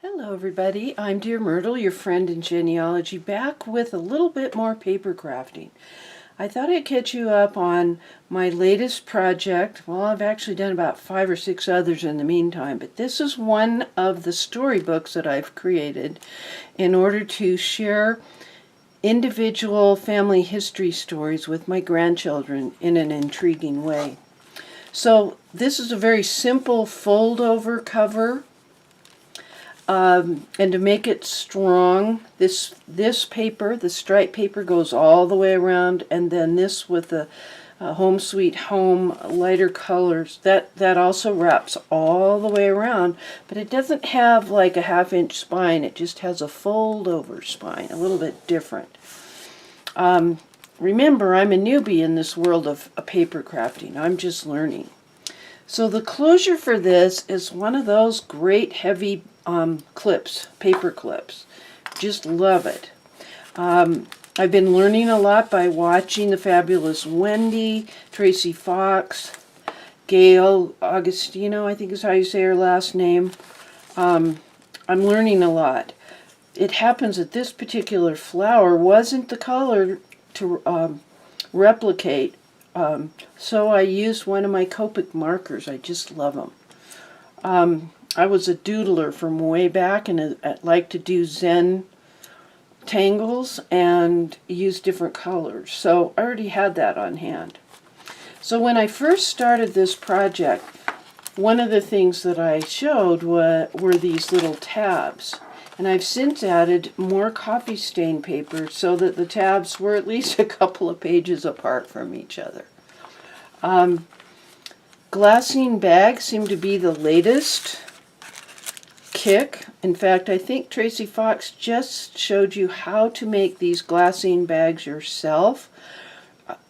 Hello everybody, I'm DearMYRTLE, your friend in genealogy, back with a little bit more paper crafting. I thought I'd catch you up on my latest project. Well, I've actually done about 5 or 6 others in the meantime, but this is one of the storybooks that I've created in order to share individual family history stories with my grandchildren in an intriguing way. So this is a very simple fold-over cover. And to make it strong, this paper, the striped paper, goes all the way around, and then this with the Home Sweet Home lighter colors, that also wraps all the way around, but it doesn't have like a half-inch spine, it just has a fold-over spine, a little bit different. Remember, I'm a newbie in this world of paper crafting. I'm just learning. So the closure for this is one of those great heavy clips, paper clips. Just love it. I've been learning a lot by watching the fabulous Wendy, Tracie Fox, Gayle Agostinelli, I think is how you say her last name. I'm learning a lot. It happens that this particular flower wasn't the color to replicate, so I used one of my Copic markers. I just love them. I was a doodler from way back, and I like to do Zen tangles and use different colors. So I already had that on hand. So when I first started this project, one of the things that I showed were these little tabs. And I've since added more coffee stain paper so that the tabs were at least a couple of pages apart from each other. Glassine bags seem to be the latest kick. In fact, I think Tracie Fox just showed you how to make these glassine bags yourself.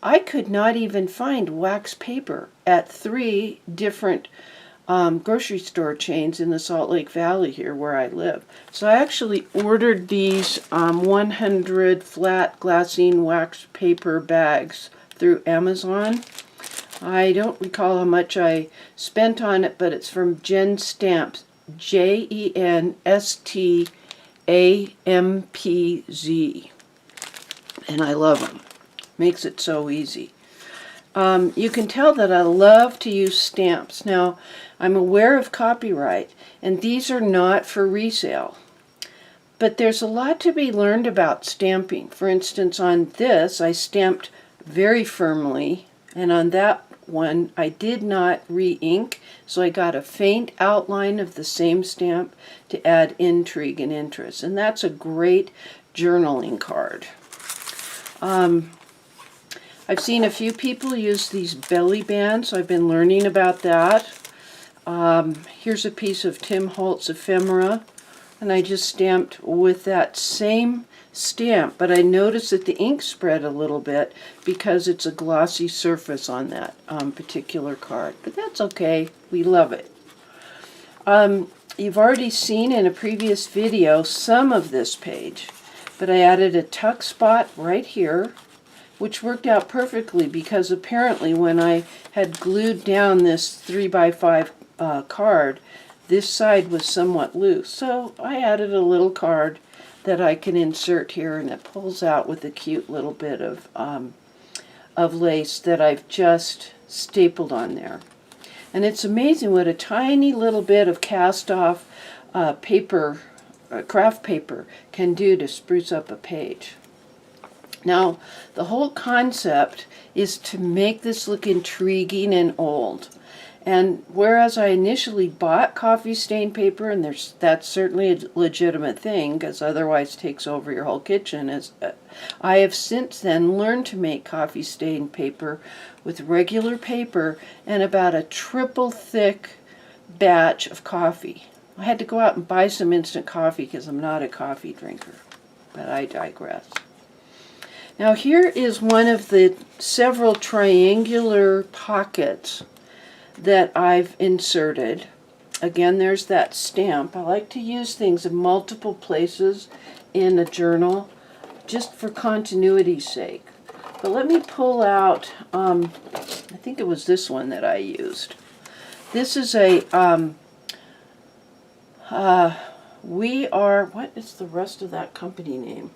I could not even find wax paper at 3 different grocery store chains in the Salt Lake Valley here where I live. So I actually ordered these 100 flat glassine wax paper bags through Amazon. I don't recall how much I spent on it, but it's from JenStampz, JenStampz, and I love them. Makes it so easy. You can tell that I love to use stamps. Now, I'm aware of copyright, and these are not for resale. But there's a lot to be learned about stamping. For instance, on this, I stamped very firmly, and on that one, I did not re-ink, so I got a faint outline of the same stamp to add intrigue and interest. And that's a great journaling card. I've seen a few people use these belly bands, so I've been learning about that. Here's a piece of Tim Holtz ephemera, and I just stamped with that same stamp, but I noticed that the ink spread a little bit because it's a glossy surface on that particular card. But that's okay, we love it. You've already seen in a previous video some of this page, but I added a tuck spot right here, which worked out perfectly because apparently when I had glued down this 3x5 card, this side was somewhat loose. So I added a little card that I can insert here, and it pulls out with a cute little bit of lace that I've just stapled on there. And it's amazing what a tiny little bit of cast-off paper, craft paper, can do to spruce up a page. Now, the whole concept is to make this look intriguing and old. And whereas I initially bought coffee stain paper, and that's certainly a legitimate thing, because otherwise it takes over your whole kitchen, I have since then learned to make coffee stain paper with regular paper and about a triple thick batch of coffee. I had to go out and buy some instant coffee because I'm not a coffee drinker, but I digress. Now here is one of the several triangular pockets that I've inserted. Again, there's that stamp. I like to use things in multiple places in a journal just for continuity's sake. But let me pull out, I think it was this one that I used. This is a We are, what is the rest of that company name?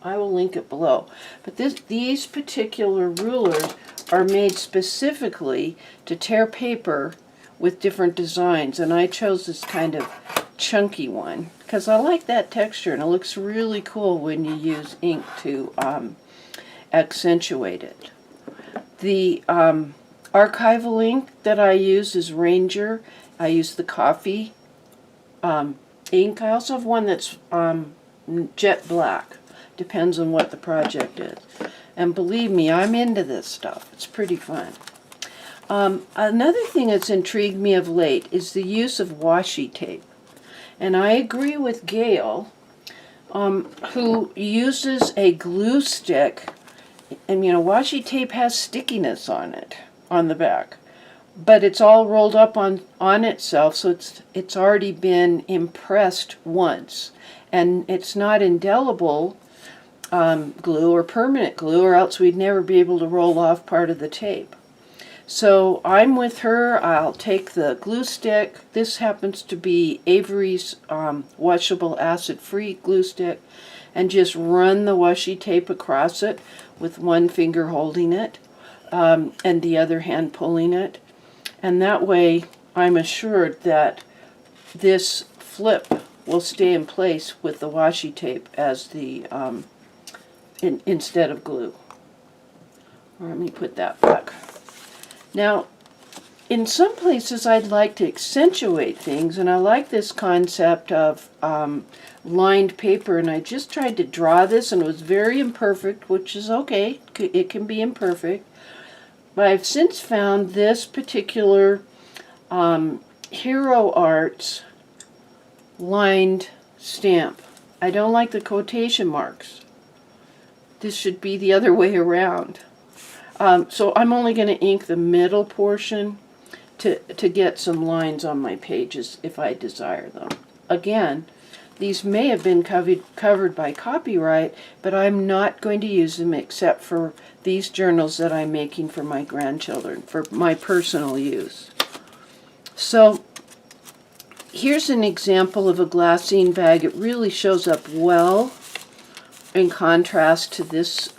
I will link it below. But these particular rulers are made specifically to tear paper with different designs, and I chose this kind of chunky one because I like that texture, and it looks really cool when you use ink to accentuate it. The archival ink that I use is Ranger. I use the coffee ink. I also have one that's jet black. Depends on what the project is. And believe me, I'm into this stuff. It's pretty fun. Another thing that's intrigued me of late is the use of washi tape. And I agree with Gayle, who uses a glue stick. And you know, washi tape has stickiness on it, on the back. But it's all rolled up on itself, so it's already been impressed once. And it's not indelible glue or permanent glue, or else we'd never be able to roll off part of the tape. So I'm with her. I'll take the glue stick. This happens to be Avery's washable acid-free glue stick, and just run the washi tape across it with one finger holding it and the other hand pulling it. And that way I'm assured that this flip will stay in place with the washi tape as the instead of glue. Let me put that back. Now, in some places I'd like to accentuate things, and I like this concept of lined paper, and I just tried to draw this, and it was very imperfect, which is okay. It can be imperfect. But I've since found this particular Hero Arts lined stamp. I don't like the quotation marks. This should be the other way around. So I'm only going to ink the middle portion to get some lines on my pages if I desire them. Again, these may have been covered by copyright, but I'm not going to use them except for these journals that I'm making for my grandchildren, for my personal use. So here's an example of a Glassine bag. It really shows up well in contrast to this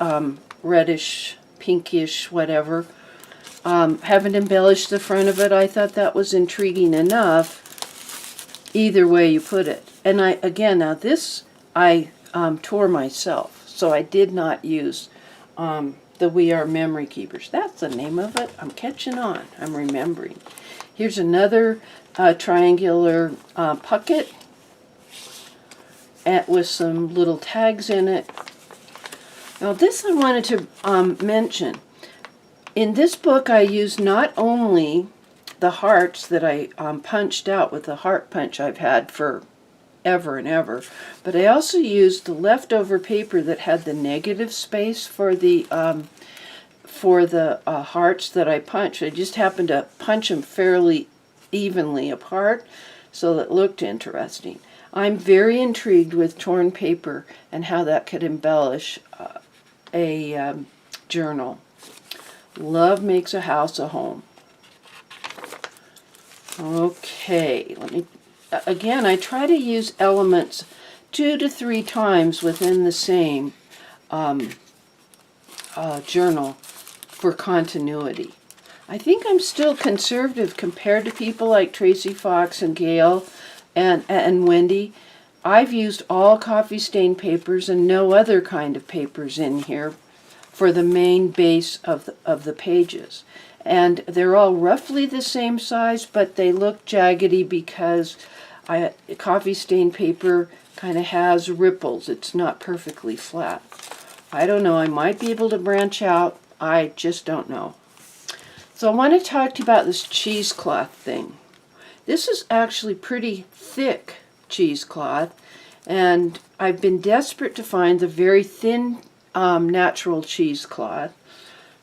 reddish, pinkish, whatever. Haven't embellished the front of it. I thought that was intriguing enough, either way you put it. And now this I tore myself, so I did not use the We Are Memory Keepers. That's the name of it. I'm catching on. I'm remembering. Here's another triangular pucket with some little tags in it. Now this I wanted to mention. In this book I used not only the hearts that I punched out with the heart punch I've had for ever and ever, but I also used the leftover paper that had the negative space for the hearts that I punched. I just happened to punch them fairly evenly apart, so that looked interesting. I'm very intrigued with torn paper and how that could embellish a journal. Love makes a house a home. Okay, let me, again, I try to use elements 2 to 3 times within the same journal for continuity. I think I'm still conservative compared to people like Tracie Fox and Gayle and Wendy. I've used all coffee stain papers and no other kind of papers in here for the main base of the pages. And they're all roughly the same size, but they look jaggedy because coffee stain paper kind of has ripples. It's not perfectly flat. I don't know. I might be able to branch out. I just don't know. So I want to talk to you about this cheesecloth thing. This is actually pretty thick cheesecloth, and I've been desperate to find the very thin natural cheesecloth.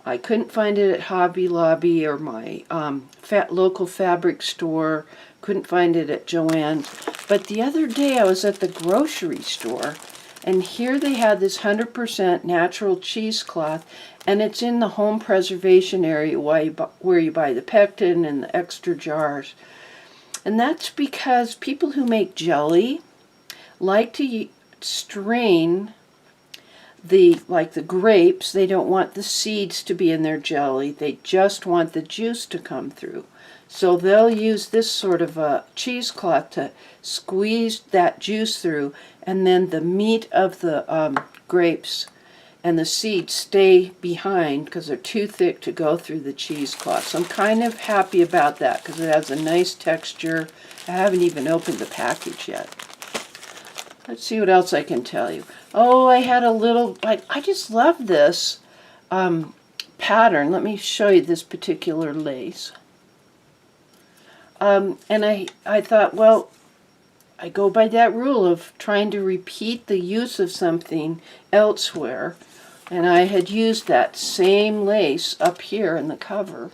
I couldn't find it at Hobby Lobby or my local fabric store. Couldn't find it at Joann's. But the other day I was at the grocery store, and here they had this 100% natural cheesecloth, and it's in the home preservation area where you buy the pectin and the extra jars. And that's because people who make jelly like to strain like the grapes. They don't want the seeds to be in their jelly. They just want the juice to come through. So they'll use this sort of a cheesecloth to squeeze that juice through, and then the meat of the grapes and the seeds stay behind because they're too thick to go through the cheesecloth. So I'm kind of happy about that because it has a nice texture. I haven't even opened the package yet. Let's see what else I can tell you. Oh, I had a little, I just love this pattern. Let me show you this particular lace. And I thought, well, I go by that rule of trying to repeat the use of something elsewhere. And I had used that same lace up here in the cover.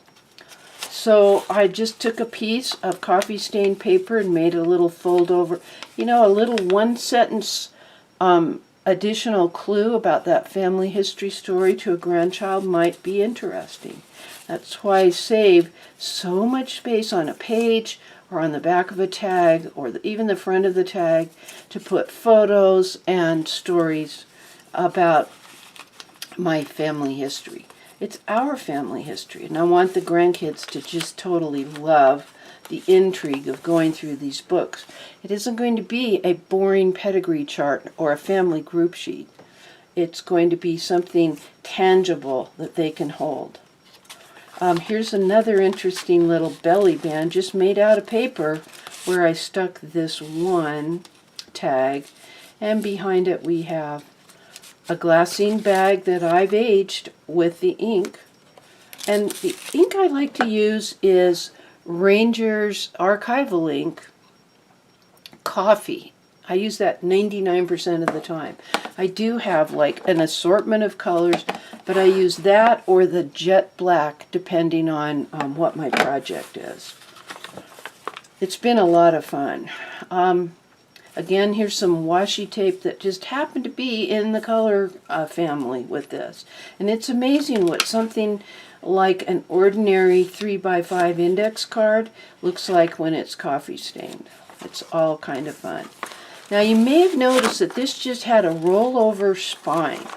So I just took a piece of coffee stained paper and made a little fold over, you know, a little one sentence additional clue about that family history story to a grandchild might be interesting. That's why I save so much space on a page or on the back of a tag or even the front of the tag to put photos and stories about my family history. It's our family history, and I want the grandkids to just totally love the intrigue of going through these books. It isn't going to be a boring pedigree chart or a family group sheet. It's going to be something tangible that they can hold. Here's another interesting little belly band just made out of paper where I stuck this one tag, and behind it we have a glassine bag that I've aged with the ink. And the ink I like to use is Ranger's Archival ink, Coffee. I use that 99% of the time. I do have like an assortment of colors, but I use that or the jet black depending on what my project is. It's been a lot of fun. Again, here's some washi tape that just happened to be in the color family with this. And it's amazing what something like an ordinary 3x5 index card looks like when it's coffee stained. It's all kind of fun. Now you may have noticed that this just had a rollover spine.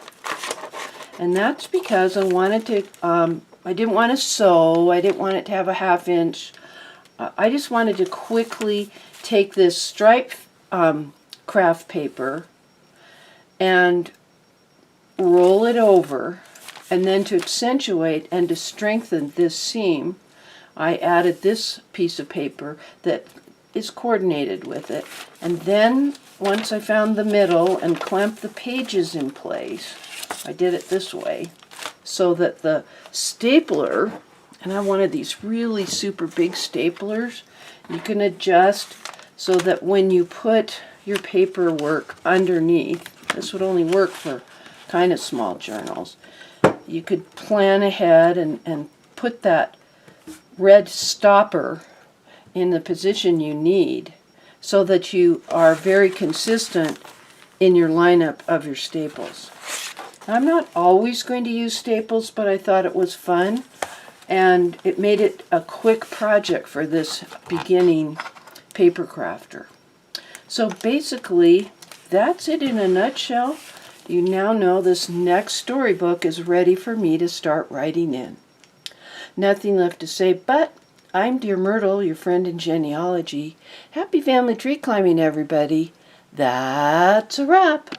And that's because I wanted to, I didn't want to sew, I didn't want it to have a 1/2 inch. I just wanted to quickly take this stripe craft paper and roll it over, and then to accentuate and to strengthen this seam I added this piece of paper that is coordinated with it. And then once I found the middle and clamped the pages in place, I did it this way so that the stapler, and I wanted these really super big staplers, you can adjust so that when you put your paperwork underneath, this would only work for kind of small journals, you could plan ahead and put that red stopper in the position you need so that you are very consistent in your lineup of your staples. I'm not always going to use staples, but I thought it was fun, and it made it a quick project for this beginning paper crafter. So basically, that's it in a nutshell. You now know this next storybook is ready for me to start writing in. Nothing left to say, but I'm Dear Myrtle, your friend in genealogy. Happy family tree climbing, everybody. That's a wrap.